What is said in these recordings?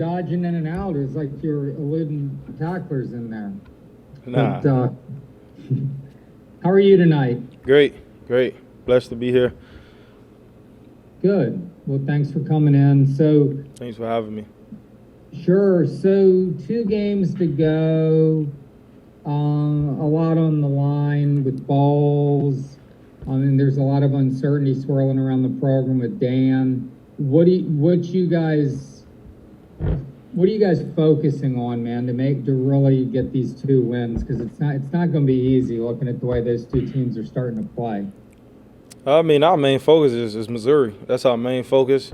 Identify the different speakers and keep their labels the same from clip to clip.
Speaker 1: dodging in and out. It's like you're eluding tacklers in there.
Speaker 2: Nah.
Speaker 1: But, how are you tonight?
Speaker 2: Great. Blessed to be here.
Speaker 1: Good. Well, thanks for coming in. So,
Speaker 2: Thanks for having me.
Speaker 1: sure. So, 2 games to go. A lot on the line with bowls. There's a lot of uncertainty swirling around the program with Dan. What are you guys focusing on, man, to really get these 2 wins? Because it's not going to be easy looking at the way those 2 teams are starting to play.
Speaker 2: I mean, our main focus is Missouri. That's our main focus.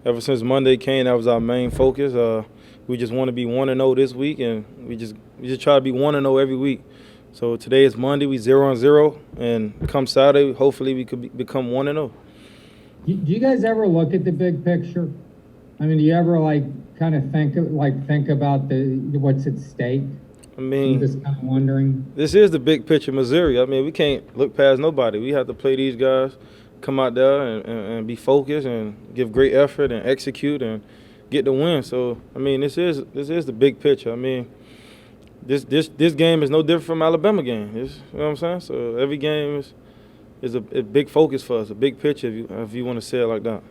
Speaker 2: Ever since Monday came, that was our main focus. We just want to be 1-0 this week, and we just try to be 1-0 every week. So today is Monday, we 0-0, and come Saturday, hopefully we could become 1-0.
Speaker 1: Do you guys ever look at the big picture? I mean, do you ever kind of think about what's at stake?
Speaker 2: I mean,
Speaker 1: I'm just kind of wondering.
Speaker 2: This is the big picture, Missouri. I mean, we can't look past nobody. We have to play these guys, come out there and be focused and give great effort and execute and get the win. So, I mean, this is the big picture. I mean, this game is no different from Alabama game. You know what I'm saying? So every game is a big focus for us, a big picture if you want to say it like that.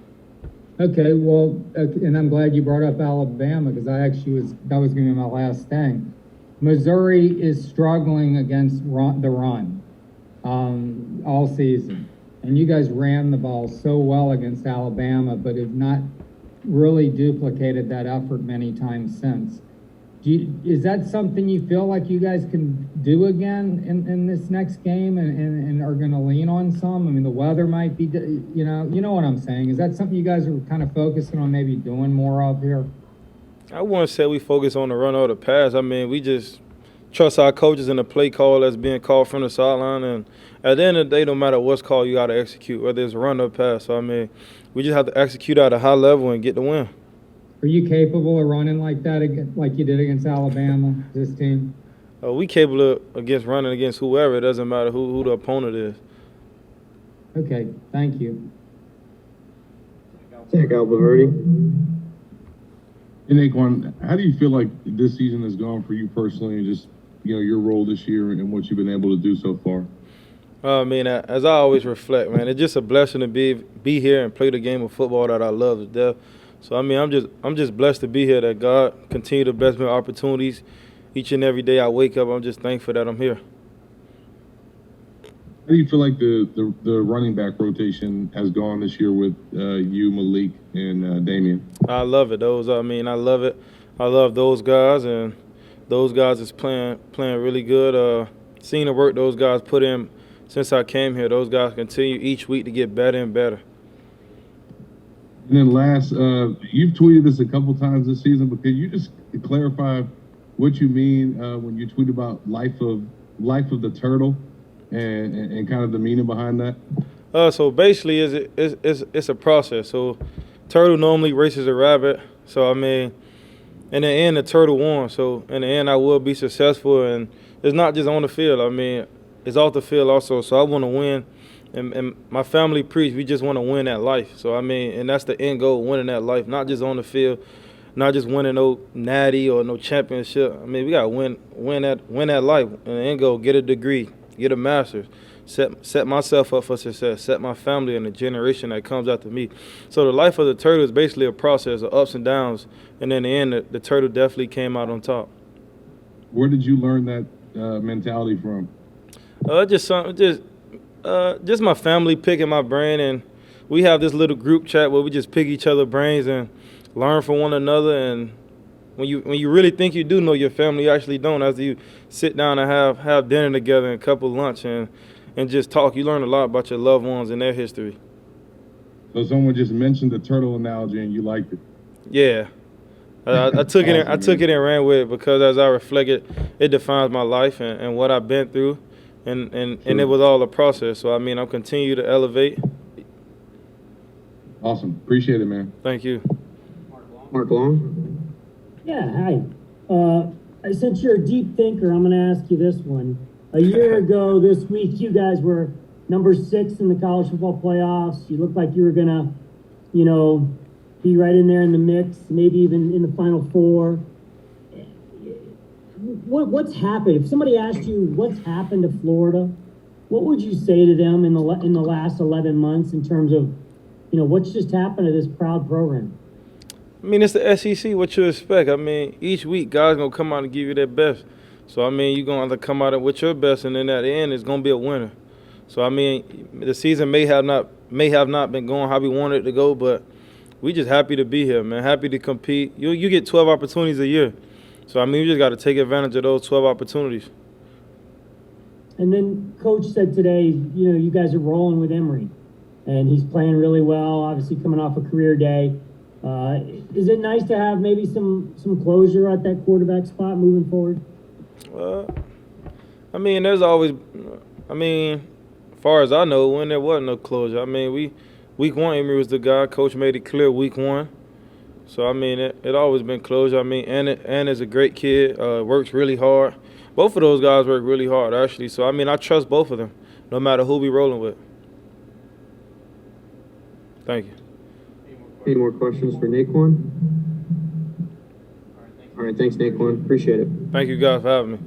Speaker 1: Okay, well, and I'm glad you brought up Alabama because that was going to be my last thing. Missouri is struggling against the run all season. And you guys ran the ball so well against Alabama, but have not really duplicated that effort many times since. Is that something you feel like you guys can do again in this next game and are going to lean on some? I mean, the weather might be, you know what I'm saying. Is that something you guys are kind of focusing on maybe doing more of here?
Speaker 2: I wouldn't say we focus on the run or the pass. I mean, we just trust our coaches and the play call that's being called from the sideline. And at the end of the day, no matter what's called, you got to execute, whether it's run or pass. So, I mean, we just have to execute at a high level and get the win.
Speaker 1: Are you capable of running like that, like you did against Alabama, this team?
Speaker 2: We capable of running against whoever. It doesn't matter who the opponent is.
Speaker 1: Okay, thank you.
Speaker 3: Zach Alberti.
Speaker 4: And Naquan, how do you feel like this season has gone for you personally, and just your role this year and what you've been able to do so far?
Speaker 2: I mean, as I always reflect, man, it's just a blessing to be here and play the game of football that I love to death. So I mean, I'm just blessed to be here. That God continue to bless me with opportunities each and every day I wake up. I'm just thankful that I'm here.
Speaker 4: How do you feel like the running back rotation has gone this year with you, Malik, and Damian?
Speaker 2: I love it. I love it. I love those guys, and those guys is playing really good. Seeing the work those guys put in since I came here, those guys continue each week to get better and better.
Speaker 4: And then last, you've tweeted this a couple times this season, but could you just clarify what you mean when you tweet about life of the turtle and kind of the meaning behind that?
Speaker 2: So basically, it's a process. So turtle normally races a rabbit. So I mean, in the end, the turtle won. So in the end, I will be successful, and it's not just on the field. I mean, it's off the field also. So I want to win. And my family preach, we just want to win that life. So, I mean, and that's the end goal, winning that life, not just on the field, not just winning no natty or no championship. I mean, we got to win that life. And the end goal, get a degree, get a master's, set myself up for success, set my family and the generation that comes after me. So the life of the turtle is basically a process of ups and downs. And in the end, the turtle definitely came out on top.
Speaker 4: Where did you learn that mentality from?
Speaker 2: Just my family picking my brain, and we have this little group chat where we just pick each other's brains and learn from one another. And when you really think you do know your family, you actually don't. After you sit down and have dinner together and a couple lunch and just talk, you learn a lot about your loved ones and their history.
Speaker 4: So someone just mentioned the turtle analogy and you liked it.
Speaker 2: Yeah. I took it. I took it and ran with it because as I reflected, it defines my life and what I've been through. And it was all a process. So, I mean, I'm continue to elevate.
Speaker 4: Awesome. Appreciate it, man.
Speaker 2: Thank you.
Speaker 3: Mark Long.
Speaker 5: Yeah, hi. Since you're a deep thinker, I'm going to ask you this one. A year ago this week, you guys were number 6 in the college football playoffs. You looked like you were going to, be right in there in the mix, maybe even in the Final Four. What's happened? If somebody asked you what's happened to Florida, what would you say to them in the last 11 months in terms of, what's just happened to this proud program?
Speaker 2: I mean, it's the SEC. What you expect? I mean, each week guys gonna come out and give you their best. So I mean, you're gonna have to come out with your best, and then at the end, it's gonna be a winner. So I mean, the season may have not been going how we wanted it to go, but we just happy to be here, man. Happy to compete. You get 12 opportunities a year. So I mean, you just got to take advantage of those 12 opportunities.
Speaker 5: And then Coach said today, you guys are rolling with Emory, and he's playing really well. Obviously, coming off a career day. Is it nice to have maybe some closure at that quarterback spot moving forward?
Speaker 2: I mean, there's always. I mean, as far as I know, when there wasn't no closure. I mean, week one, Emory was the guy. Coach made it clear week one. So, I mean, it always been closure. I mean, and is a great kid, works really hard. Both of those guys work really hard, actually. So, I mean, I trust both of them, no matter who we rolling with. Thank you.
Speaker 3: Any more questions for Naquan? All right, thanks, Naquan. Appreciate it.
Speaker 2: Thank you guys for having me.